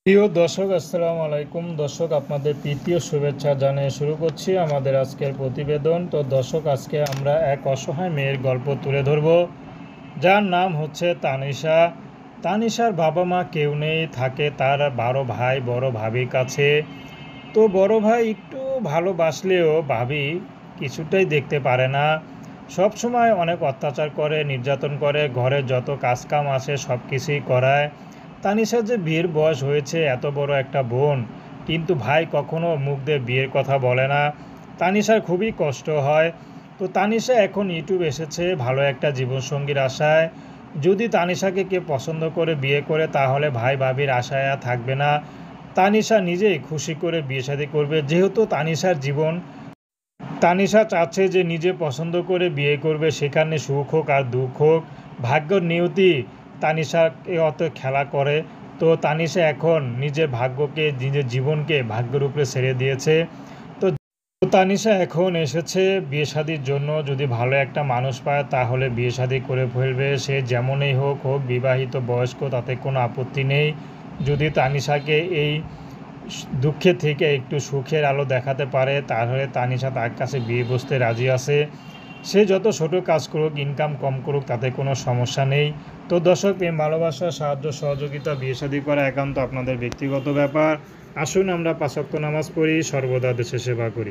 প্রিয় দর্শক, আসসালামু আলাইকুম। দর্শক, আপনাদের প্রীতীয় শুভেচ্ছা জানিয়ে শুরু করছি আমাদের আজকের প্রতিবেদন। তো দর্শক, আজকে আমরা এক অসহায় মেয়ের গল্প তুলে ধরব, যার নাম হচ্ছে তানিশা। তানিশার বাবা মা কেউ নেই, থাকে তার 12 ভাই বড় ভাবির কাছে। তো বড় ভাই একটু ভালোবাসলেও ভাবি কিছুটাই দেখতে পারে না। সব সময় অনেক অত্যাচার করে, নির্যাতন করে, ঘরে যত কাজকাম আছে সব কিছুই করায়। তানিশার যে বিয়ের বয়স হয়েছে, এত বড় একটা বোন, কিন্তু ভাই কখনো মুখ দিয়ে বিয়ের কথা বলে না। তানিশার খুবই কষ্ট হয়। তো তানিশা এখন ইউটিউব এসেছে ভালো একটা জীবনসঙ্গীর আশায়। যদি তানিশাকে কেউ পছন্দ করে বিয়ে করে, তাহলে ভাই ভাবির আশায় আর থাকবে না। তানিশা নিজেই খুশি করে বিয়ে শাদী করবে। যেহেতু তানিশার জীবন, তানিশা চাচ্ছে যে নিজে পছন্দ করে বিয়ে করবে, সেখানে সুখ হোক আর দুঃখ হোক, ভাগ্যর নিয়তি তানিশাকে অত খেলা করে। তো তানিশা এখন নিজের ভাগ্যকে, নিজের জীবনকে ভাগ্যের উপরে ছেড়ে দিয়েছে। তো তানিশা এখন এসেছে বিয়ে শাদির জন্য। যদি ভালো একটা মানুষ পায় তাহলে বিয়ে শাদি করে ফেলবে। সে যেমনই হোক হোক, বিবাহিত বয়স্ক, তাতে কোনো আপত্তি নেই। যদি তানিশাকে এই দুঃখের থেকে একটু সুখের আলো দেখাতে পারে, তাহলে তানিশা তার কাছে বিয়ে বসতে রাজি আছে। সে যত ছোটো কাজ করুক, ইনকাম কম করুক, তাতে কোনো সমস্যা নেই। তো দর্শক, প্রেম ভালোবাসা, সাহায্য সহযোগিতা, বিয়ে শাদী করা একান্ত আপনাদের ব্যক্তিগত ব্যাপার। আসুন আমরা 5 ওয়াক্ত নামাজ পড়ি, সর্বদা দেশের সেবা করি।